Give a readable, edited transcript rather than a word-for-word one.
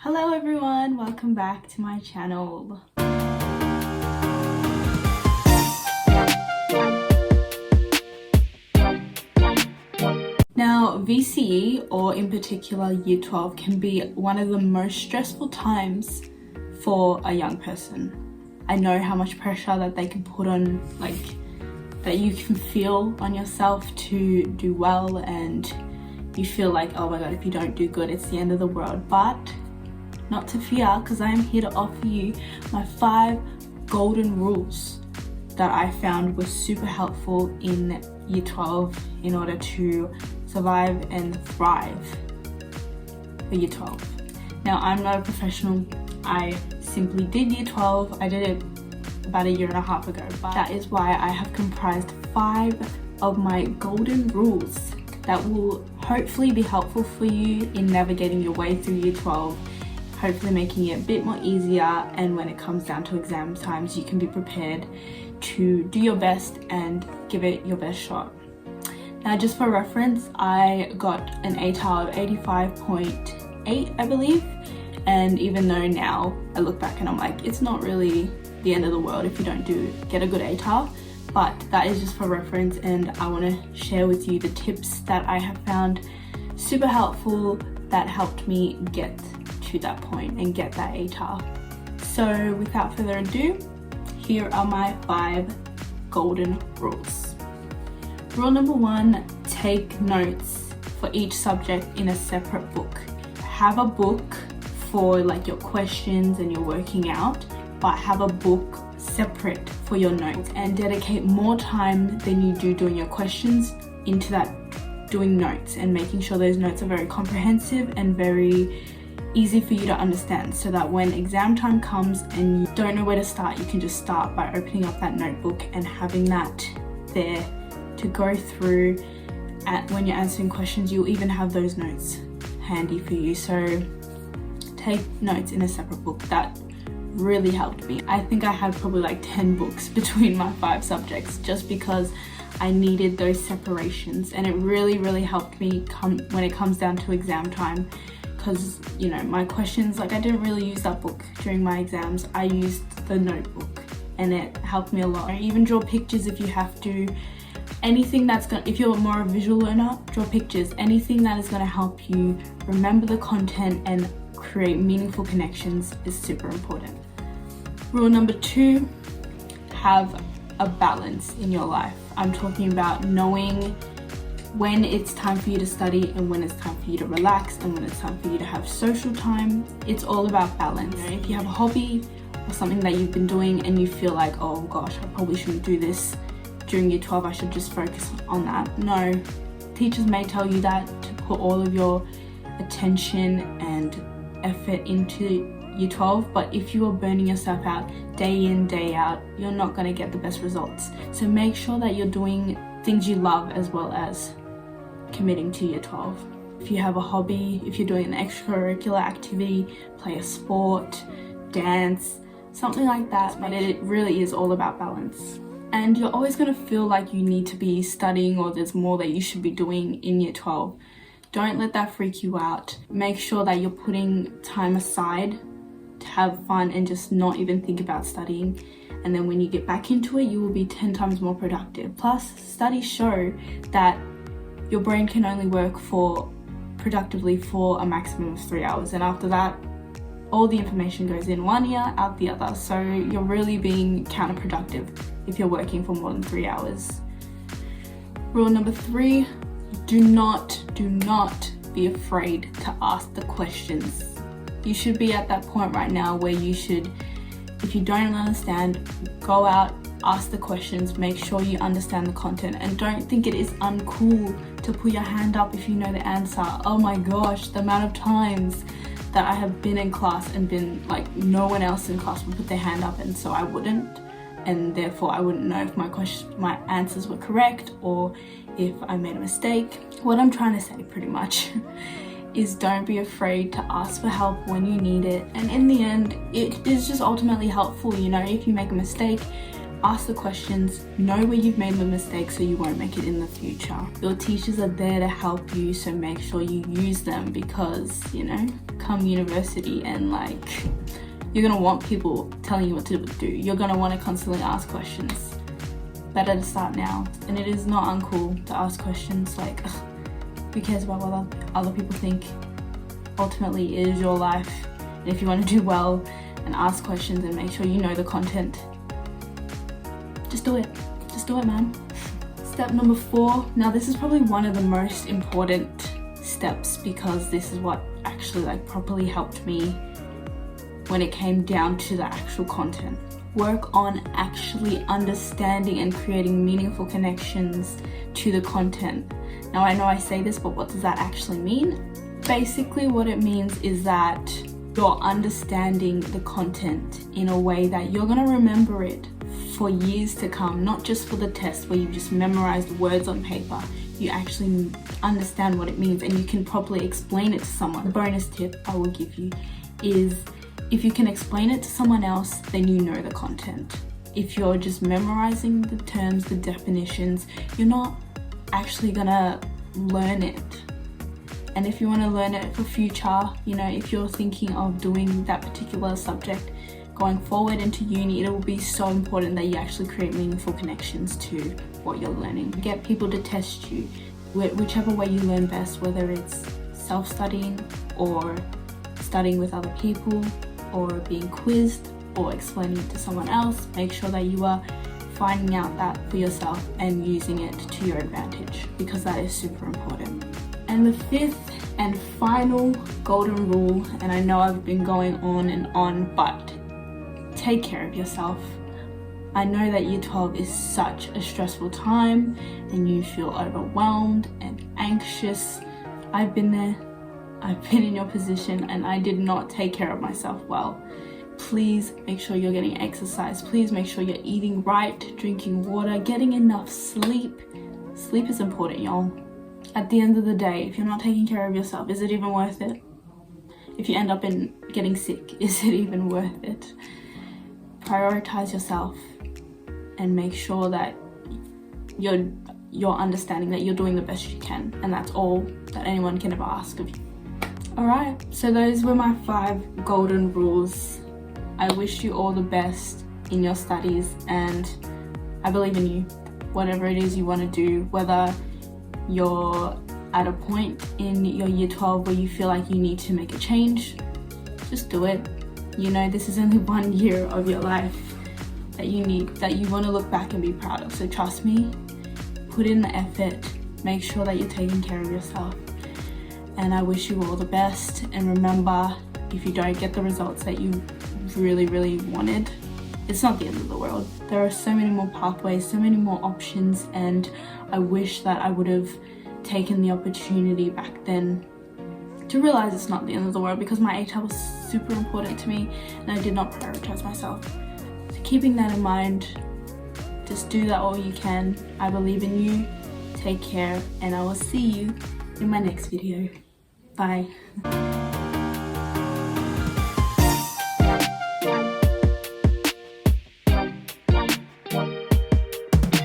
Hello everyone, welcome back to my channel. Now, VCE, or in particular Year 12, can be one of the most stressful times for a young person. I know how much pressure that they can put on, that you can feel on yourself to do well, and you feel like, oh my god, if you don't do good, it's the end of the world. But not to fear, because I am here to offer you my 5 golden rules that I found were super helpful in Year 12 in order to survive and thrive for Year 12. Now, I'm not a professional. I simply did Year 12. I did it about a year and a half ago, but that is why I have comprised 5 of my golden rules that will hopefully be helpful for you in navigating your way through Year 12, hopefully making it a bit more easier, and when it comes down to exam times, you can be prepared to do your best and give it your best shot. Now, just for reference, I got an ATAR of 85.8, I believe, and even though now I look back and I'm like, it's not really the end of the world if you don't get a good ATAR, but that is just for reference, and I want to share with you the tips that I have found super helpful that helped me get to that point and get that ATAR. So without further ado, here are my 5 golden rules. Rule number 1, take notes for each subject in a separate book. Have a book for your questions and your working out, but have a book separate for your notes, and dedicate more time than you do doing your questions into that doing notes, and making sure those notes are very comprehensive and very easy for you to understand, so that when exam time comes and you don't know where to start, you can just start by opening up that notebook and having that there to go through. When you're answering questions, you'll even have those notes handy for you. So take notes in a separate book. That really helped me. I think I had probably 10 books between my 5 subjects, just because I needed those separations, and it really helped me when it comes down to exam time. Because my questions, I didn't really use that book during my exams. I used the notebook, and it helped me a lot. I even draw pictures if you have to. Anything if you're more a visual learner, draw pictures. Anything that is going to help you remember the content and create meaningful connections is super important. Rule number 2, have a balance in your life. I'm talking about knowing when it's time for you to study and when it's time for you to relax and when it's time for you to have social time. It's all about balance. If you have a hobby or something that you've been doing and you feel like, oh gosh, I probably shouldn't do this during Year 12, I should just focus on that. No, teachers may tell you that to put all of your attention and effort into Year 12, but if you are burning yourself out day in, day out, you're not going to get the best results. So make sure that you're doing things you love as well as committing to Year 12. If you have a hobby, if you're doing an extracurricular activity, play a sport, dance, something like that, but it really is all about balance. And you're always going to feel like you need to be studying, or there's more that you should be doing in Year 12. Don't let that freak you out. Make sure that you're putting time aside to have fun and just not even think about studying. And then when you get back into it, you will be 10 times more productive. Plus, studies show that your brain can only work productively for a maximum of 3 hours. And after that, all the information goes in one ear, out the other. So you're really being counterproductive if you're working for more than 3 hours. Rule number 3, do not be afraid to ask the questions. You should be at that point right now where you should, if you don't understand, go out, ask the questions, make sure you understand the content, and don't think it is uncool to put your hand up if you know the answer. Oh my gosh, the amount of times that I have been in class and been no one else in class would put their hand up, and so I wouldn't, and therefore I wouldn't know if my answers were correct or if I made a mistake. What I'm trying to say pretty much is don't be afraid to ask for help when you need it, and in the end it is just ultimately helpful. If you make a mistake, ask the questions, know where you've made the mistakes so you won't make it in the future. Your teachers are there to help you, so make sure you use them, because, you know, come university and like, you're gonna want people telling you what to do. You're gonna want to constantly ask questions. Better to start now. And it is not uncool to ask questions. Like, who cares about what other people think? Ultimately, it is your life. And if you want to do well and ask questions and make sure you know the content, just do it. Just do it, man. Step number 4. Now this is probably one of the most important steps, because this is what actually like properly helped me when it came down to the actual content. Work on actually understanding and creating meaningful connections to the content. Now I know I say this, but what does that actually mean? Basically what it means is that you're understanding the content in a way that you're gonna remember it for years to come, not just for the test where you just memorize the words on paper. You actually understand what it means and you can properly explain it to someone. The bonus tip I will give you is, if you can explain it to someone else, then you know the content. If you're just memorizing the terms, the definitions, you're not actually gonna learn it. And if you want to learn it for future, you know, if you're thinking of doing that particular subject going forward into uni, it will be so important that you actually create meaningful connections to what you're learning. Get people to test you, whichever way you learn best, whether it's self-studying or studying with other people or being quizzed or explaining it to someone else. Make sure that you are finding out that for yourself and using it to your advantage, because that is super important. And the 5th and final golden rule, and I know I've been going on and on, but take care of yourself. I know that year 12 is such a stressful time and you feel overwhelmed and anxious. I've been there. I've been in your position and I did not take care of myself well. Please make sure you're getting exercise. Please make sure you're eating right, drinking water, getting enough sleep. Sleep is important, y'all. At the end of the day, if you're not taking care of yourself, is it even worth it? If you end up getting sick, is it even worth it? Prioritize yourself and make sure that you're understanding that you're doing the best you can, and that's all that anyone can ever ask of you. Alright, so those were my 5 golden rules. I wish you all the best in your studies and I believe in you. Whatever it is you want to do, whether you're at a point in your year 12 where you feel like you need to make a change, just do it. You know, this is only 1 year of your life that you want to look back and be proud of. So trust me, put in the effort, make sure that you're taking care of yourself. And I wish you all the best. And remember, if you don't get the results that you really, really wanted, it's not the end of the world. There are so many more pathways, so many more options, and I wish that I would have taken the opportunity back then to realize it's not the end of the world, because my ATAR was super important to me and I did not prioritize myself. So keeping that in mind, just do that all you can. I believe in you. Take care and I will see you in my next video. Bye.